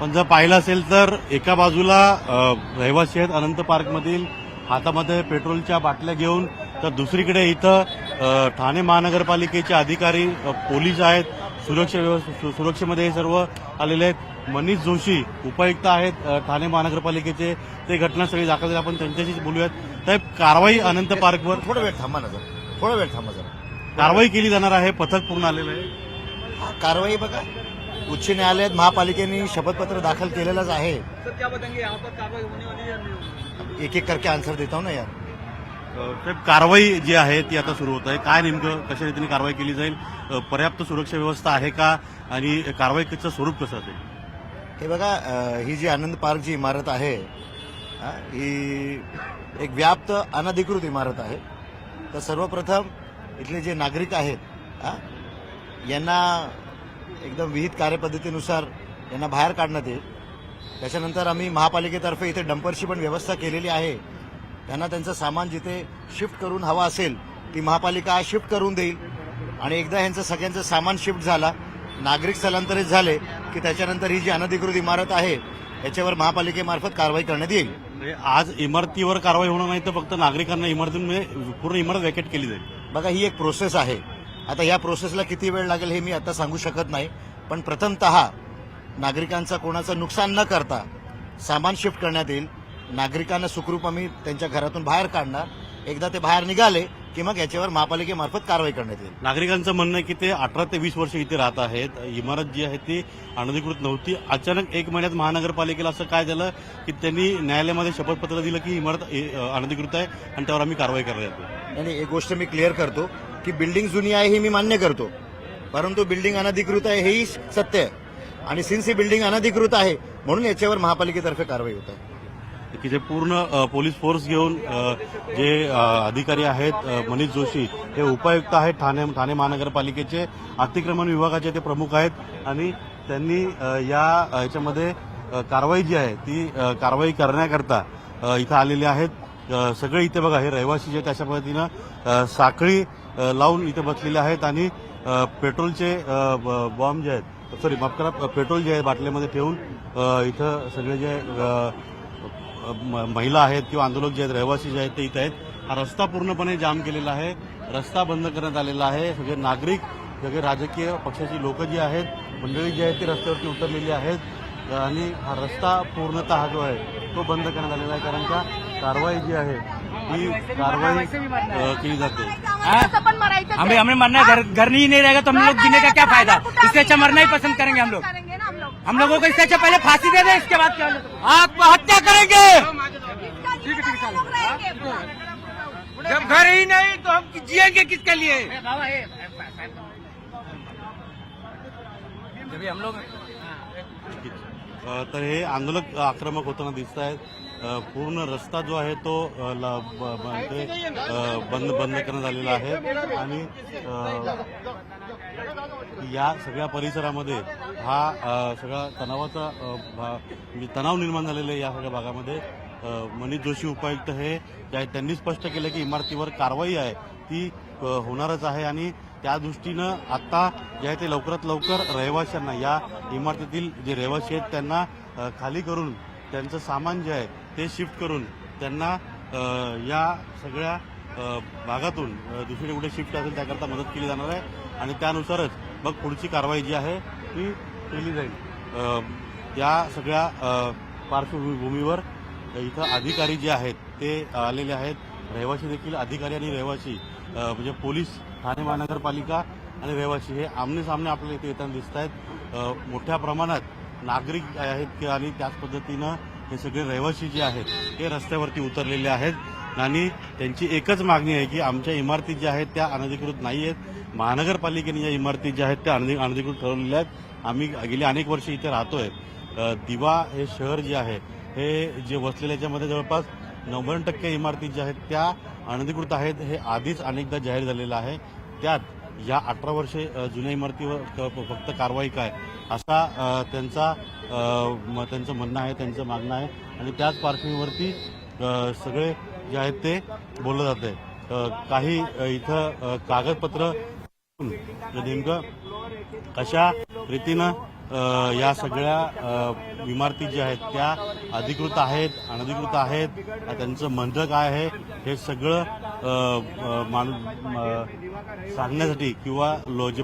पण जर पाहिलं असेल तर एका बाजूला रहिवासी आहेत अनंत पार्कमधील, हातामध्ये पेट्रोलच्या बाटल्या घेऊन, तर दुसरीकडे इथं ठाणे महानगरपालिकेचे अधिकारी, पोलीस आहेत, सुरक्षेमध्ये हे सर्व आलेले आहेत. मनीष जोशी उपायुक्त आहेत ठाणे महानगरपालिकेचे, ते घटनास्थळी दाखल झाले. आपण त्यांच्याशीच बोलूयात. साहेब, कारवाई अनंत पार्कवर थोडा वेळ थांबा ना जरा, थोडा वेळ थांबा जरा. कारवाई केली जाणार आहे, पथक पूर्ण आलेलं आहे. कारवाई बघा, उच्च न्यायालयात महापालिकेने शपथपत्र दाखल केलेलंच आहे. एक एक करके आन्सर देता हूं ना यार. साहेब, कारवाई जी आहे ती आता सुरू होत आहे. काय नेमकं कशा रीतीने कारवाई केली जाईल? पर्याप्त सुरक्षा व्यवस्था आहे का? आणि कारवाईचं स्वरूप कसं असेल? हे बघा, ही जी आनंद पार्क जी इमारत आहे, ही एक व्याप्त अनधिकृत इमारत आहे. तर सर्वप्रथम इथले जे नागरिक आहेत यांना एकदम विहित कार्यपद्धतीनुसार यांना बाहेर काढण्यात येईल. त्याच्यानंतर आम्ही महापालिकेतर्फे इथे डंपरची पण व्यवस्था केलेली आहे. त्यांना त्यांचं सामान जिथे शिफ्ट करून हवं असेल ती महापालिका शिफ्ट करून देईल. आणि एकदा यांचं सगळ्यांचं सामान शिफ्ट झाला, नागरिक स्थलांतरित झाले की त्याच्यानंतर ही जी अनधिकृत इमारत आहे याच्यावर महापालिकेमार्फत कारवाई करण्यात येईल. म्हणजे आज इमारतीवर कारवाई होणार नाही, तर फक्त नागरिकांना इमारतीमध्ये पूर्ण इमारत वॅकेट केली जाईल. बघा, ही एक प्रोसेस आहे. आता या प्रोसेसला किती वेळ लागेल हे मी आता सांगू शकत नाही. पण प्रथमतः नागरिकांचं कोणाचं नुकसान न करता सामान शिफ्ट करण्यात येईल. नागरिकांना सुखरूप आम्ही त्यांच्या घरातून बाहेर काढणार. एकदा ते बाहेर निघाले की मग याच्यावर महापालिकेमार्फत कारवाई करण्यात येईल. नागरिकांचं म्हणणं आहे की ते 18 ते 20 वर्ष इथे राहत आहेत. इमारत जी आहे ती अनधिकृत नव्हती. अचानक 1 महिन्यात महानगरपालिकेला असं काय झालं की त्यांनी न्यायालयामध्ये शपथपत्र दिलं की इमारत अनधिकृत आहे आणि त्यावर आम्ही कारवाई करणार येतो. आणि एक गोष्ट मी क्लिअर करतो की बिल्डिंग जुनी आहे ही मी मान्य करतो, परंतु बिल्डिंग अनधिकृत आहे हेही सत्य आहे. आणि सिन्स ही बिल्डिंग अनधिकृत आहे म्हणून याच्यावर महापालिकेतर्फे कारवाई होत आहे. की जे पूर्ण पोलीस फोर्स घेऊन जे अधिकारी आहेत, मनीष जोशी हे उपायुक्त आहेत ठाणे महानगरपालिकेचे, अतिक्रमण विभागाचे ते प्रमुख आहेत. आणि त्यांनी याच्यामध्ये कारवाई जी आहे ती कारवाई करण्याकरता इथं आलेले आहेत. सगळे इथे बघा, हे रहिवासी जे त्याच्या पद्धतीनं साखळी लावून इथे बसलेले आहेत. आणि पेट्रोलचे बॉम्ब जे आहेत, सॉरी माफ करा, पेट्रोल जे आहे बाटलीमध्ये ठेवून इथं सगळे जे महिला आहेत किंवा आंदोलक जे आहेत, रहिवासी जे आहेत ते इथे आहेत. हा रस्ता पूर्णपणे जाम केलेला आहे, रस्ता बंद करण्यात आलेला आहे. सगळे नागरिक, सगळे राजकीय पक्षाची लोक जी आहेत, मंडळी जी आहेत ती रस्त्यावरती उतरलेली आहेत. आणि हा रस्ता पूर्णतः जो आहे तो बंद करण्यात आलेला आहे, कारण का कारवाई जी आहे ही कारवाई केली जाते. हमें मरना है, घर नहीं रहेगा तो हम लोग जीने का क्या फायदा? इससे अच्छा मरना ही पसंद करेंगे हम लोग. हम लोगों को इससे अच्छा पहले फांसी दे दे, इसके बाद क्या आत्महत्या करेंगे. जब घर ही नहीं तो हम जिएंगे किसके लिए? जब हम लोग तर हे आंदोलक आक्रमक होताना दिसत आहेत. पूर्ण रस्ता जो आहे तो बंद करण्यात आलेला आहे. आणि या सगळ्या परिसरामध्ये हा सगळा तणावाचा तणाव निर्माण झालेला आहे. या सगळ्या भागामध्ये मनीष जोशी उपायुक्त हे त्यांनी स्पष्ट केलं की इमारतीवर कारवाई आहे ती होणारच आहे. आणि त्या दृष्टीनं आता जे आहे ते लवकरात लवकर रहिवाशांना, या इमारतीतील जे रहिवासी आहेत त्यांना खाली करून त्यांचं सामान जे आहे ते शिफ्ट करून त्यांना या सगळ्या भागातून दुसरीकडे कुठे शिफ्ट असेल त्याकरता मदत केली जाणार आहे. आणि त्यानुसारच मग पुढची कारवाई जी आहे ती केली जाईल. या सगळ्या पार्श्वभूमीवर इथं अधिकारी जे आहेत ते आलेले आहेत. रहिवासी देखील, अधिकारी आणि रहिवासी म्हणजे पोलीस, ठाणे महानगरपालिका आणि रहिवासी हे आमने सामने आपल्याला इथे येताना दिसत आहेत. मोठ्या प्रमाणात नागरिक आहेत आणि त्याच पद्धतीनं हे सगळे रहिवासी जे आहेत ते रस्त्यावरती उतरलेले आहेत. आणि त्यांची एकच मागणी आहे की आमच्या इमारती ज्या आहेत त्या अनधिकृत नाही आहेत. महानगरपालिकेने या इमारती ज्या आहेत त्या अनधिकृत ठरवलेल्या आहेत. आम्ही गेली अनेक वर्ष इथे राहतोय. दिवा हे शहर जे आहे हे जे वसलेल्या याच्यामध्ये जवळपास 90% इमारती ज्या आहेत त्या अनधिकृत आहेत. हे आधीच अनेकदा जाहीर झालेलं आहे. त्यात या 18 वर्षे जुन्या इमारतीवर फक्त कारवाई काय असा त्यांचं म्हणणं आहे, त्यांचं मागणं आहे. आणि त्याच पार्श्वभूमीवरती सगळे जे आहेत ते बोललं जात आहे. काही इथं कागदपत्र नेमकं कशा रीतीनं या सगळ्या इमारती ज्या आहेत त्या अधिकृत आहेत, अनधिकृत आहेत, त्यांचं म्हणणं काय आहे हे सगळं सांगण्यासाठी किंवा जे